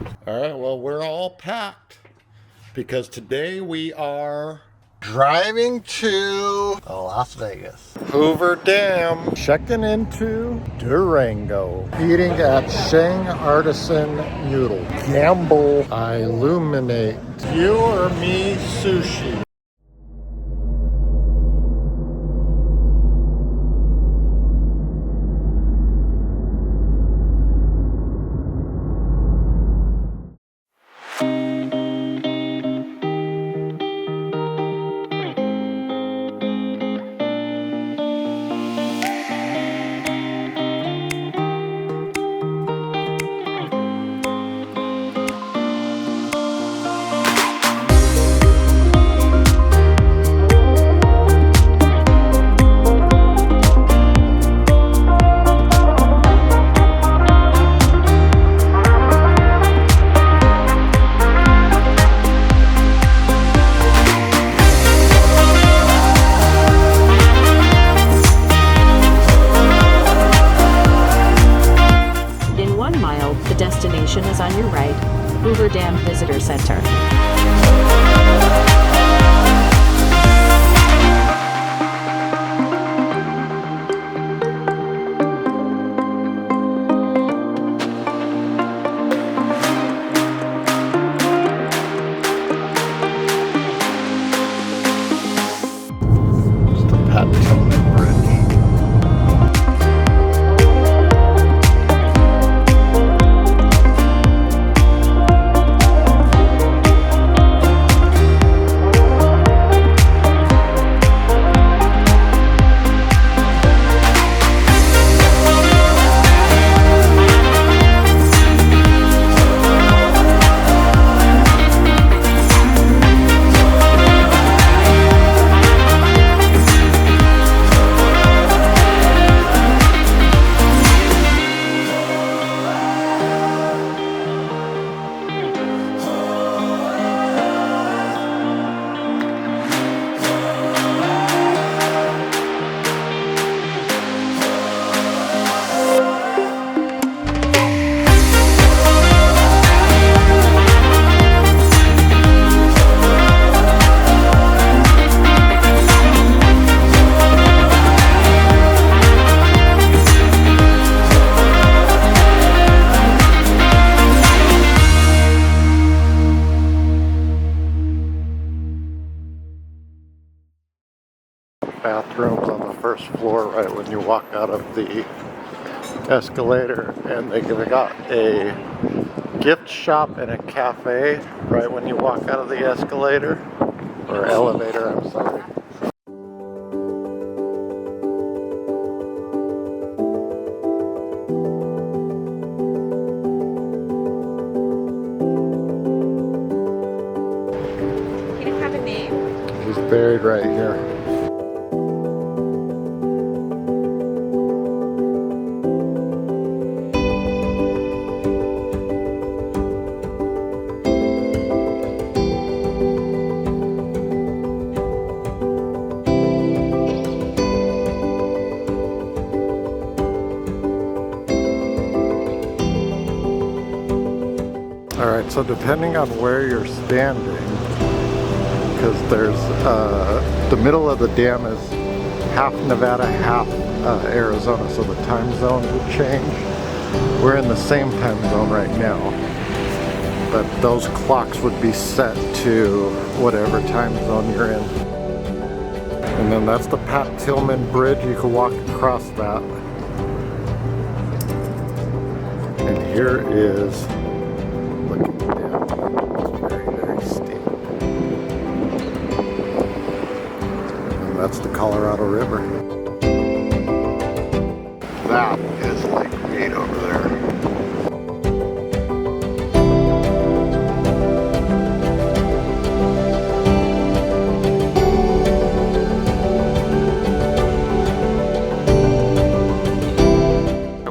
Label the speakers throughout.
Speaker 1: All right, well, we're all packed because today we are driving to Las Vegas. Hoover Dam. Checking into Durango. Eating at Sheng Artisan Noodle. Gamble iLuminate. You or me sushi.
Speaker 2: The destination is on your right, Hoover Dam Visitor Center.
Speaker 1: It's the Pat Tillman Bridge. Bathrooms on the first floor right when you walk out of the escalator, and they got a gift shop and a cafe right when you walk out of the escalator or elevator, I'm sorry.
Speaker 3: He didn't have a name.
Speaker 1: He's buried right here. Alright, so depending on where you're standing, because there's, the middle of the dam is half Nevada, half Arizona, so the time zone would change. We're in the same time zone right now, but those clocks would be set to whatever time zone you're in. And then that's the Pat Tillman Bridge. You can walk across that. And here is looking down. It's very, very steep. And that's the Colorado River. That is Lake Mead over there.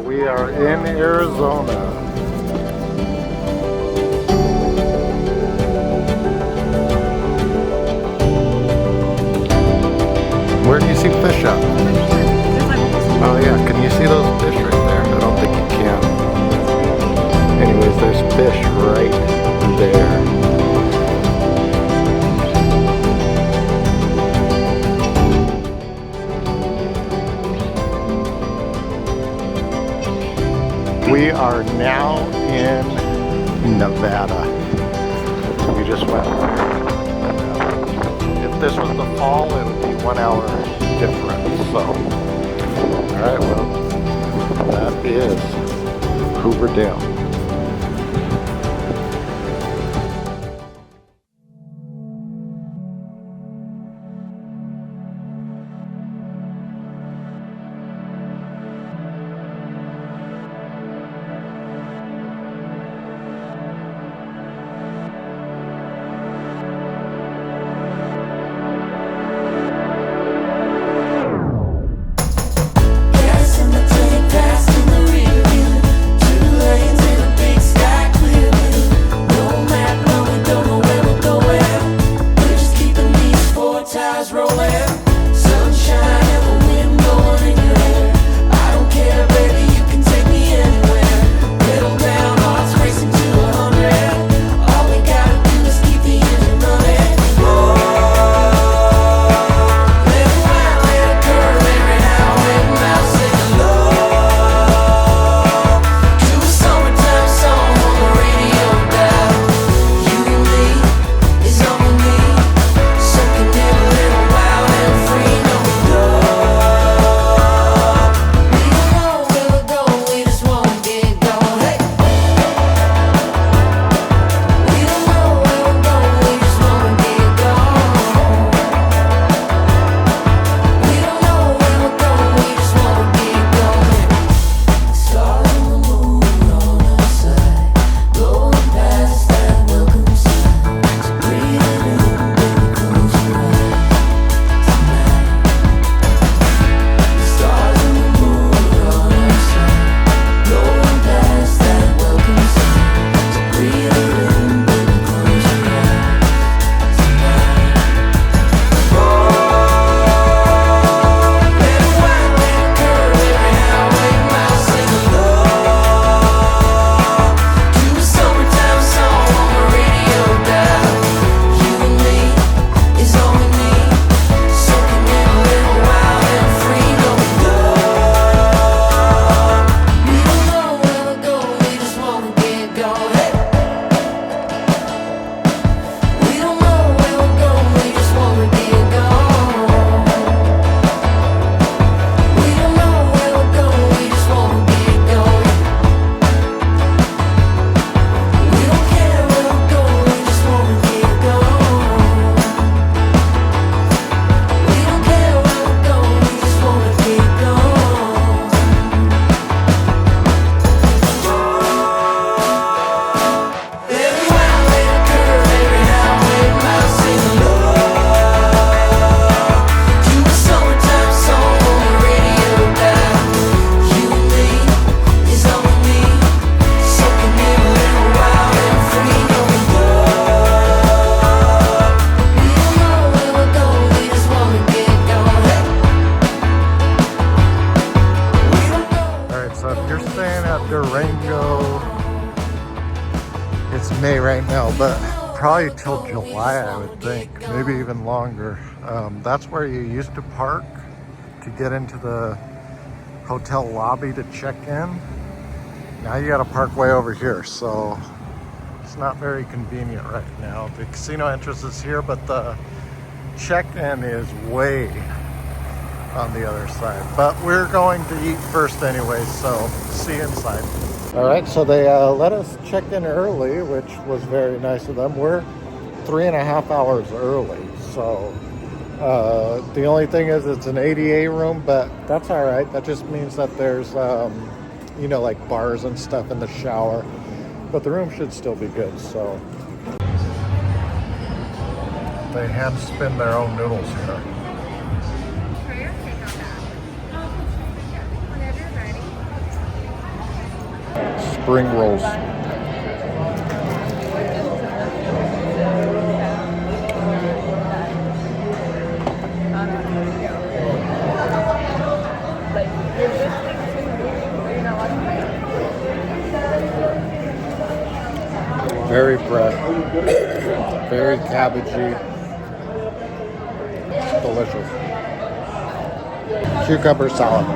Speaker 1: We are in Arizona. Where do you see fish at? Oh yeah, can you see those fish right there? I don't think you can. Anyways, there's fish right now in Nevada. We just went there. If this was the fall, it would be 1 hour difference. So, alright, well, that is Hoover Dam. Durango. It's May right now, but probably till July, I would think, maybe even longer. That's where you used to park to get into the hotel lobby to check in. Now you got to park way over here, so it's not very convenient right now. The casino entrance is here, but the check-in is way on the other side. But we're going to eat first anyway, so see you inside. All right, so they let us check in early, which was very nice of them. We're 3.5 hours early, so the only thing is it's an ADA room, but that's all right. That just means that there's, you know, like bars and stuff in the shower, but the room should still be good, so. They hand spin their own noodles here. Spring rolls. Very fresh, very cabbagey, delicious. Cucumber salad.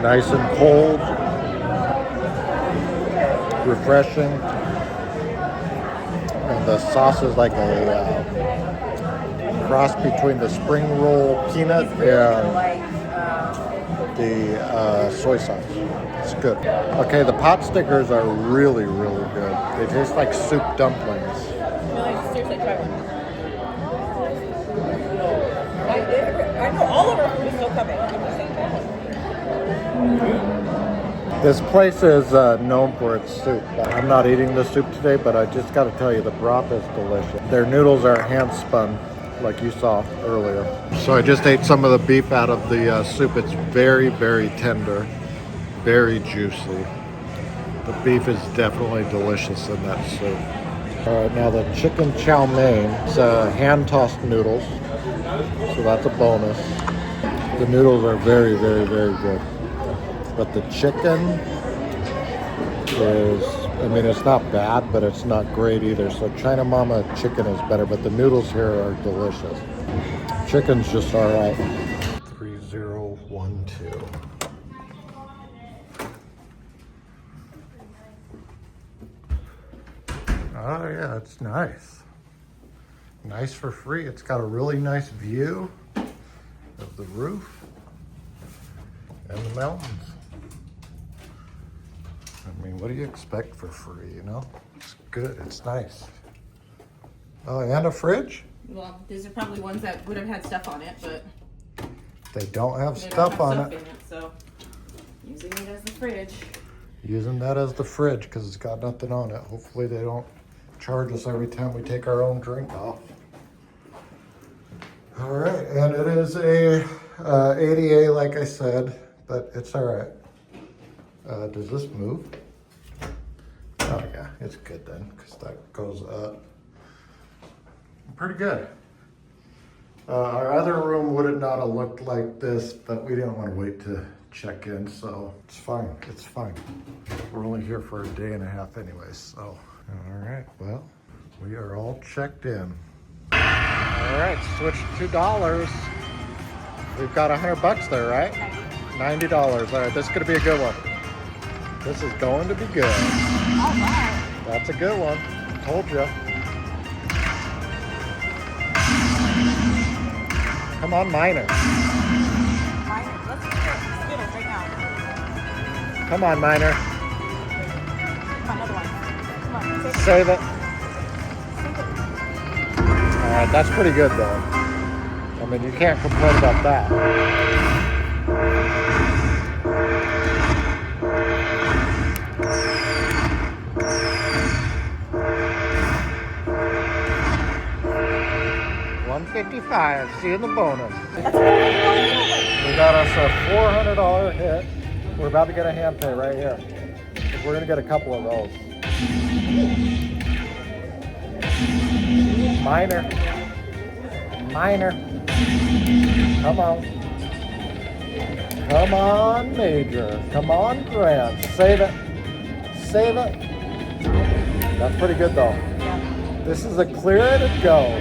Speaker 1: Nice and cold, refreshing. And the sauce is like a cross between the spring roll peanut and the soy sauce. It's good. Okay, the pot stickers are really, really good. They taste like soup dumplings.
Speaker 3: Seriously, try one. I know all of our food is still coming.
Speaker 1: This place is known for its soup. I'm not eating the soup today, but I just got to tell you, the broth is delicious. Their noodles are hand spun, like you saw earlier. So I just ate some of the beef out of the soup. It's very, very tender, very juicy. The beef is definitely delicious in that soup. All right, now the chicken chow mein. It's hand-tossed noodles, so that's a bonus. The noodles are very, very, very good. But the chicken is, I mean, it's not bad, but it's not great either. So China Mama chicken is better, but the noodles here are delicious. Chicken's just all right. 3012. Oh yeah, it's nice. Nice for free. It's got a really nice view of the roof and the mountains. I mean, what do you expect for free, you know? It's good, it's nice. Oh, and a fridge?
Speaker 3: Well, these are probably ones that would have had stuff on it, but
Speaker 1: They don't have
Speaker 3: they
Speaker 1: stuff
Speaker 3: don't have
Speaker 1: on
Speaker 3: stuff
Speaker 1: it.
Speaker 3: in it, so using it as the fridge.
Speaker 1: Using that as the fridge because it's got nothing on it. Hopefully they don't charge us every time we take our own drink off. All right, and it is a ADA, like I said, but it's all right. Does this move? Oh yeah, it's good then, because that goes up. Pretty good. Our other room would have not have looked like this, but we didn't want to wait to check in, so it's fine, it's fine. We're only here for a day and a half anyways, so. All right, well, we are all checked in. All right, switch to dollars. We've got $100 there, right? $90. All right, this is gonna be a good one. This is going to be good.
Speaker 3: All right.
Speaker 1: That's a good one. Told you. Come on, Miner.
Speaker 3: Let's get it right now.
Speaker 1: Come on, Miner.
Speaker 3: Another one. Come on,
Speaker 1: Save it. All right, that's pretty good though. I mean, you can't complain about that. $155. See you in the bonus. We got us a $400 hit. We're about to get a hand pay right here. We're gonna get a couple of those. Minor. Come on. Come on, major. Come on, grand. Save it. Save it. That's pretty good though. This is a clear it and go.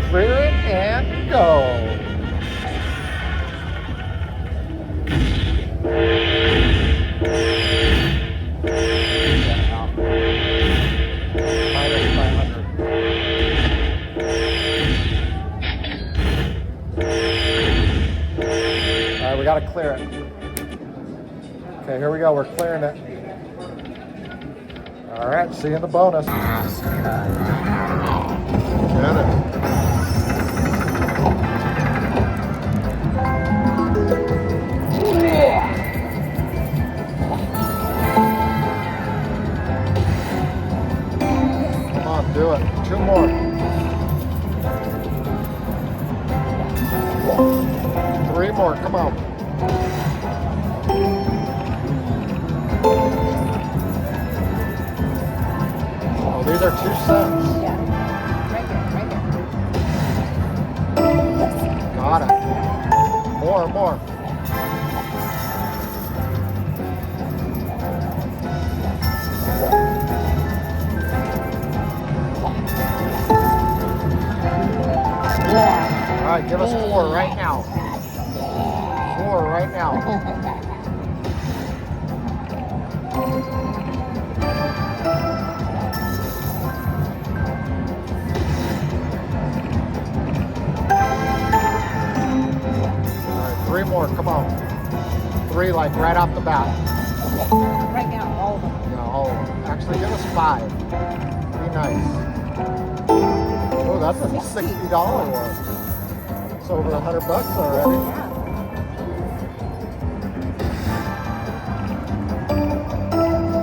Speaker 1: Clear it and go. We gotta clear it. Okay, here we go. We're clearing it. All right, see you in the bonus. Get it. Come on, do it. Two more. Three more. Come on. Oh, these are 2 cents.
Speaker 3: Yeah. Right there.
Speaker 1: Got it. More. All right, give us 4 right now. 4 right now. now. All right, 3 more, come on. 3 like right off the bat.
Speaker 3: Right now, all of them.
Speaker 1: Yeah, all of them. Actually, give us 5. Be nice. Oh, that's a $60 one. It's over $100 already.
Speaker 3: Yeah.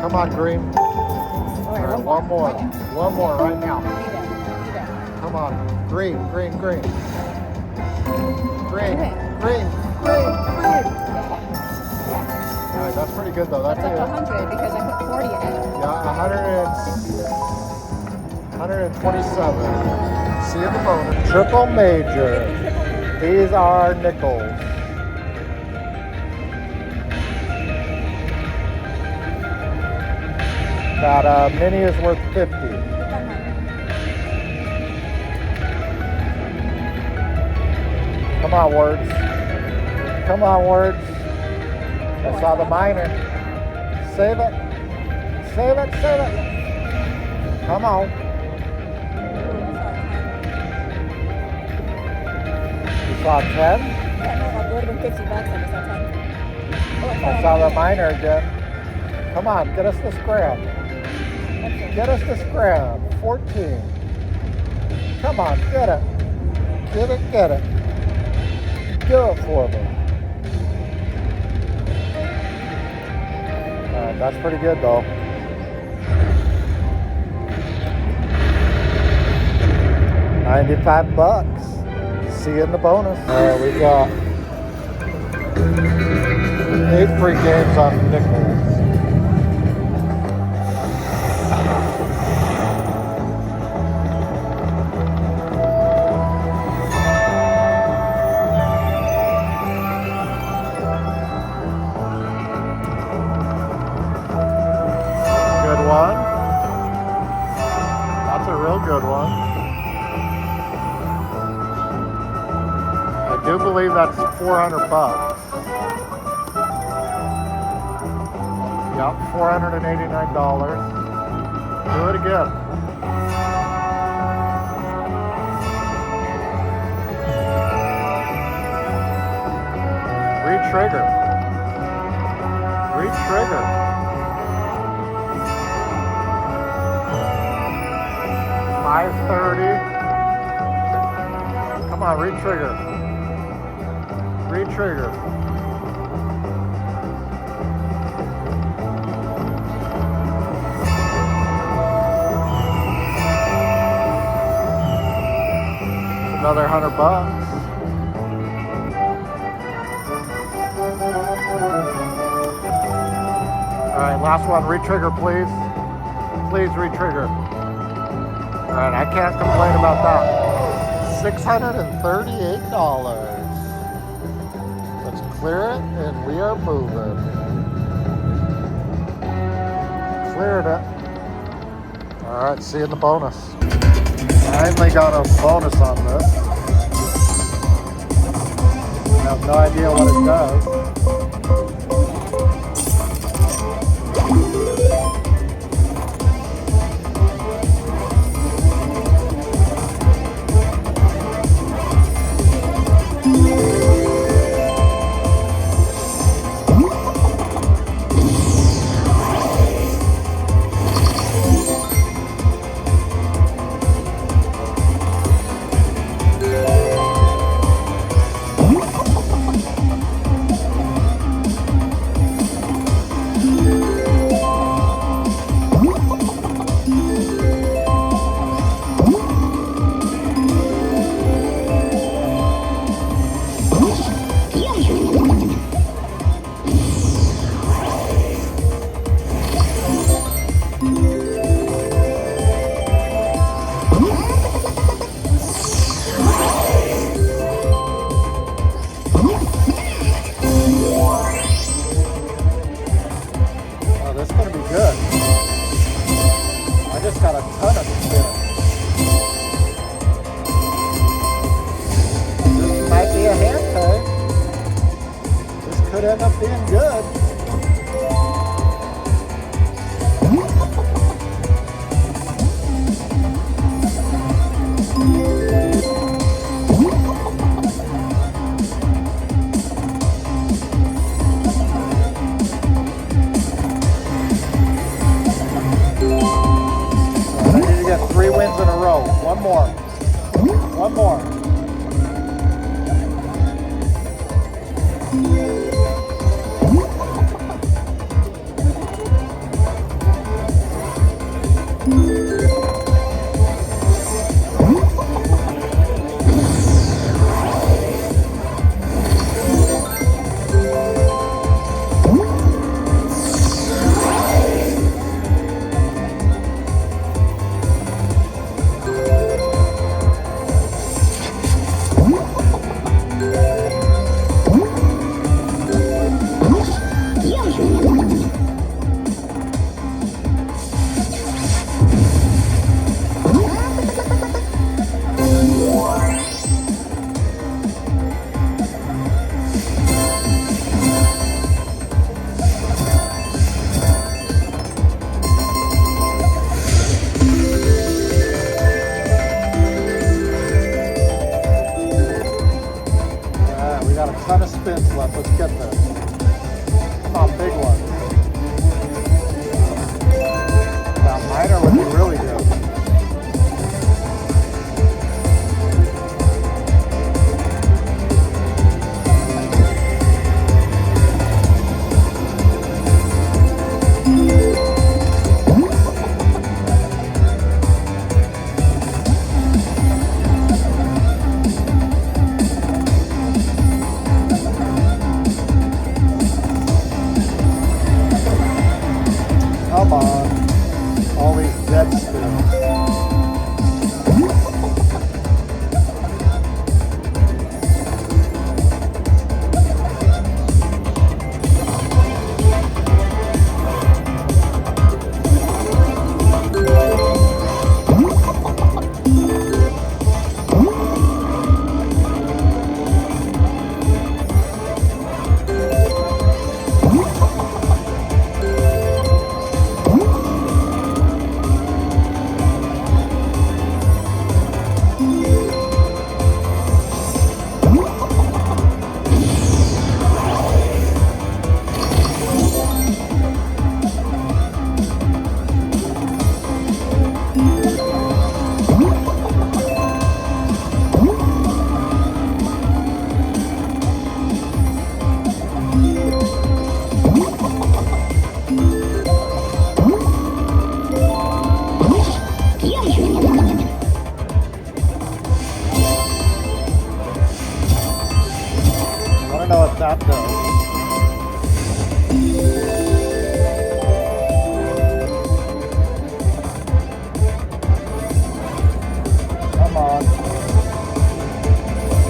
Speaker 1: Come on, green.
Speaker 3: All
Speaker 1: All right,
Speaker 3: right,
Speaker 1: one more. One more right now.
Speaker 3: Need it.
Speaker 1: Come on. Green, green, green. Green,
Speaker 3: Okay.
Speaker 1: green, green, green. All right, that's pretty good though. That's
Speaker 3: That's up
Speaker 1: it.
Speaker 3: to 100 because I put 40 in it.
Speaker 1: Yeah, 127. See you in the bonus. Triple major. These are nickels. That mini is worth 50. Come on, words. Come on, words. I saw the minor. Save it. Save it, save it. Come on. You saw 10?
Speaker 3: Yeah, no, it would have been $50. I just saw 10. Oh,
Speaker 1: I saw the minor again. Come on, get us this grab. Get us this grab. 14. Come on, get it. Get it, get it. Do it for me. Alright, that's pretty good though. $95. See you in the bonus. Alright, we got 8 free games on nickels. Good one. That's a real good one. I do believe that's $400. Yep, $489. Do it again. Re-trigger. Re-trigger. $5.30. Come on, re-trigger. Re-trigger. Another $100. All right, last one. Re-trigger, please. Please re-trigger. All right, I can't complain about that. $638. Let's clear it, and we are moving. Cleared it. All right, see you in the bonus. Finally got a bonus on this. I have no idea what it does. being good. I need to get 3 wins in a row. One more. One more. Ton of spins left. Let's get this. Come on, big one. That minor would be really good. Come on. All these dead spins. I don't know what that does. Come on.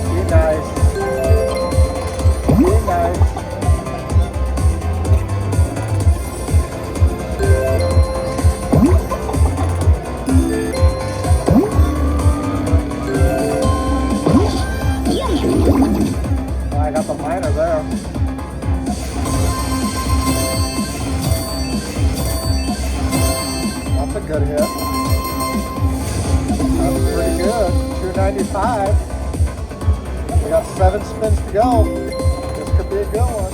Speaker 1: Be nice. Be nice. I got the minor there. That's a good hit. That's pretty good. 295. We got 7 spins to go. This could be a good one.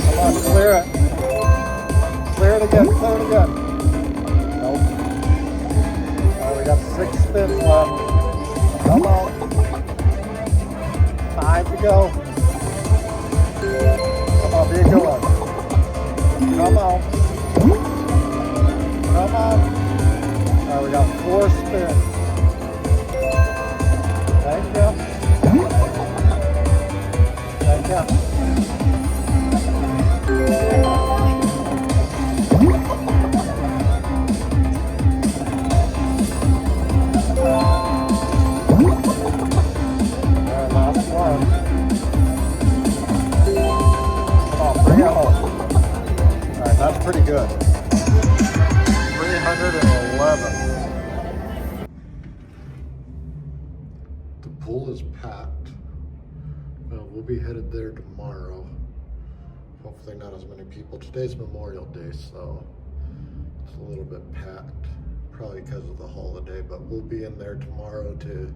Speaker 1: Come on, clear it. Clear it again, clear it again. Nope. We got 6 spins left. Come on. 5 to go. Come on, be a good one. Come on. Come on. Alright, we got 4 spins. Thank you. Thank you. Last one. Come on, bring it home. Alright, that's pretty good. 311. The pool is packed. packed. Well, we'll be headed there tomorrow. Hopefully not as many people. Today's Memorial Day, so it's a little bit packed, probably because of the holiday, but we'll be in there tomorrow to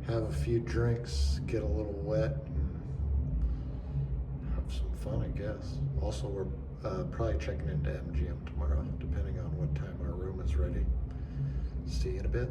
Speaker 1: have a few drinks, get a little wet, and have some fun, I guess. Also, we're probably checking into MGM tomorrow, depending on what time our room is ready. See you in a bit.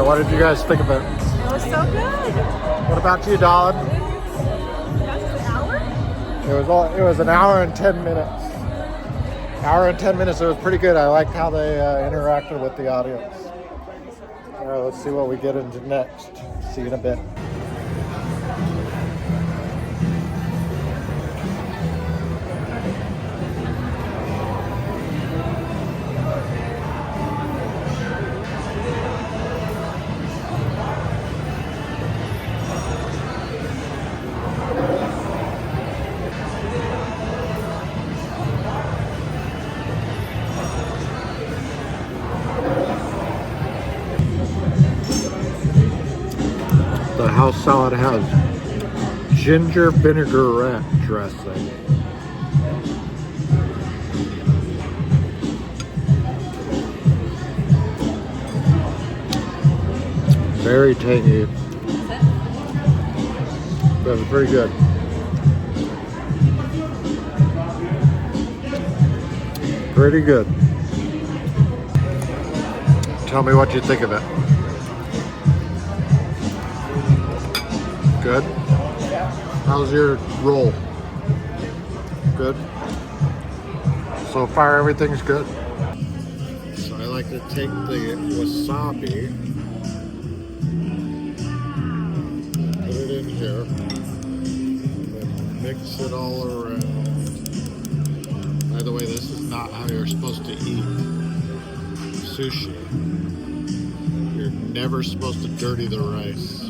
Speaker 1: What did you guys think of it?
Speaker 3: It was so good.
Speaker 1: What about you, Dawn?
Speaker 3: That's an hour?
Speaker 1: It was an hour and 10 minutes. Hour and 10 minutes. It was pretty good. I liked how they interacted with the audience. All right, let's see what we get into next. See you in a bit. The house salad has ginger vinaigrette dressing. Very tangy. That was pretty good. Pretty good. Tell me what you think of it. Good? How's your roll? Good? So far everything's good. So I like to take the wasabi, put it in here, and then mix it all around. By the way, this is not how you're supposed to eat sushi. You're never supposed to dirty the rice.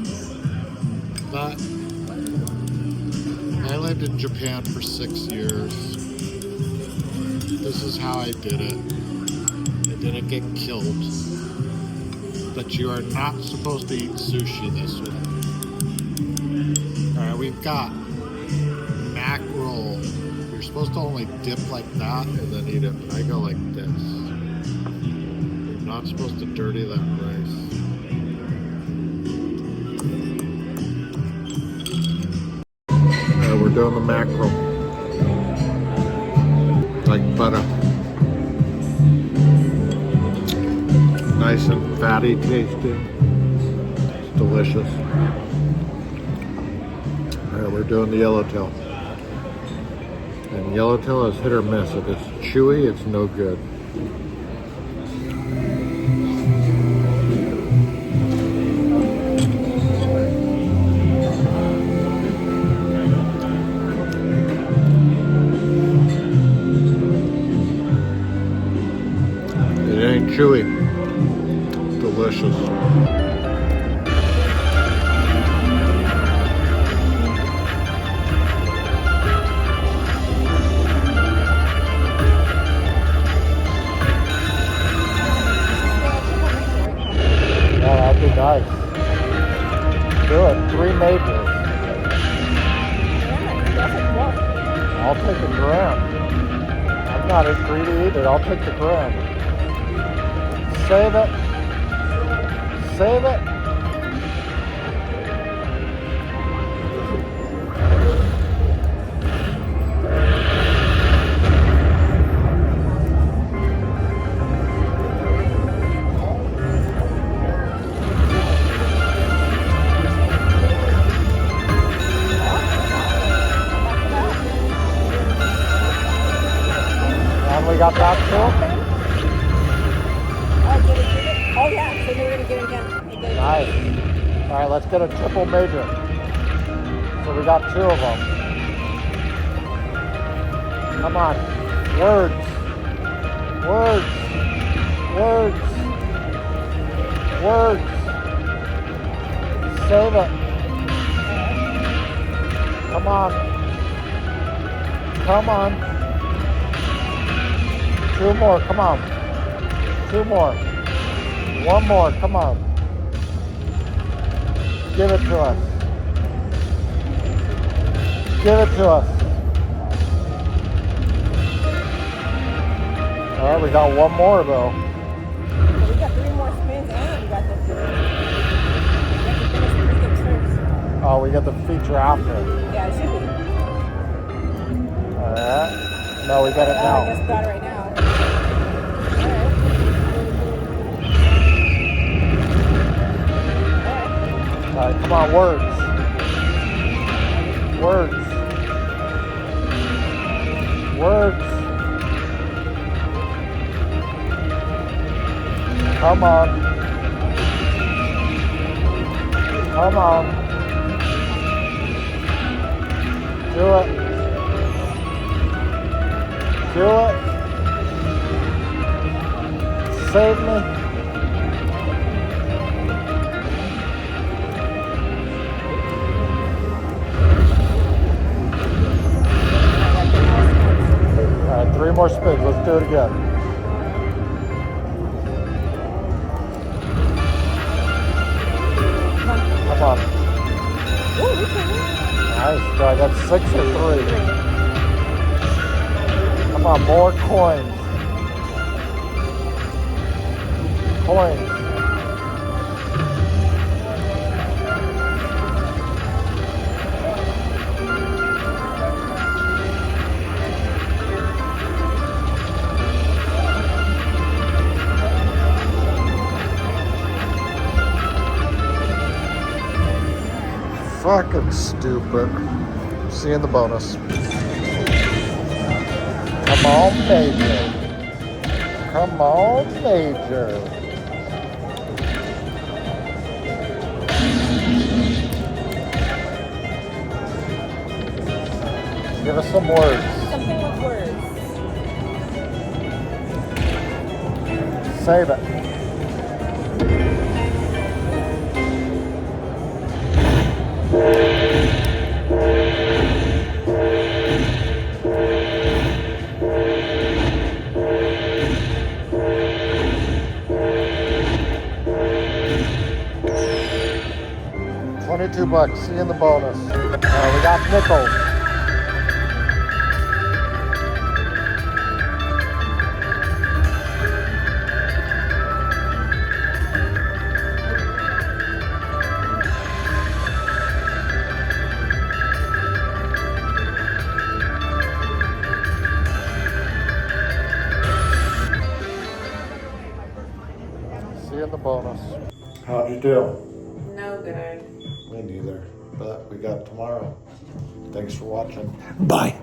Speaker 1: But I lived in Japan for 6 years. This is how I did it. I didn't get killed. But you are not supposed to eat sushi this way. Alright, we've got mackerel. You're supposed to only dip like that and then eat it. But I go like this. You're not supposed to dirty that rice. We're doing the mackerel. Like butter. Nice and fatty tasting. It's delicious. Alright, we're doing the yellowtail. And yellowtail is hit or miss. If it's chewy, it's no good. Chewy. Delicious. Yeah, that'd be nice. Do it. 3 majors. I'll take a gram. I'm not as greedy either. I'll take the gram. Save it. Save it. And we got that too.
Speaker 3: Oh yeah, so we're gonna get it again.
Speaker 1: Nice. All right, let's get a triple major. So we got 2 of them. Come on. Words. Words. Words. Words. Save it. Come on. Come on. 2 more. Come on. 2 more. 1 more, come on. Give it to us. Give it to us. All right, we got 1 more though.
Speaker 3: We got 3 more spins and we got the trips.
Speaker 1: Oh, we got the feature after.
Speaker 3: Yeah, it should be.
Speaker 1: All right. No, we got it
Speaker 3: I
Speaker 1: now.
Speaker 3: just got it right now.
Speaker 1: All right, come on, words. Words. Words. Come on. Come on. Do it. Do it. Save me. All right, 3 more spins. Let's do it again. Come on.
Speaker 3: Ooh, we can.
Speaker 1: Nice. So I got 6 or 3. Come on, more coins. Coins. Fucking stupid. See you in the bonus. Come on, Major. Come on, Major. Give us some words.
Speaker 3: Something with words.
Speaker 1: Save it. $22. See you in the bonus. We got nickels. See you in the bonus. How'd you do?
Speaker 3: No good.
Speaker 1: Me neither, but we got tomorrow. Thanks for watching.
Speaker 4: Bye.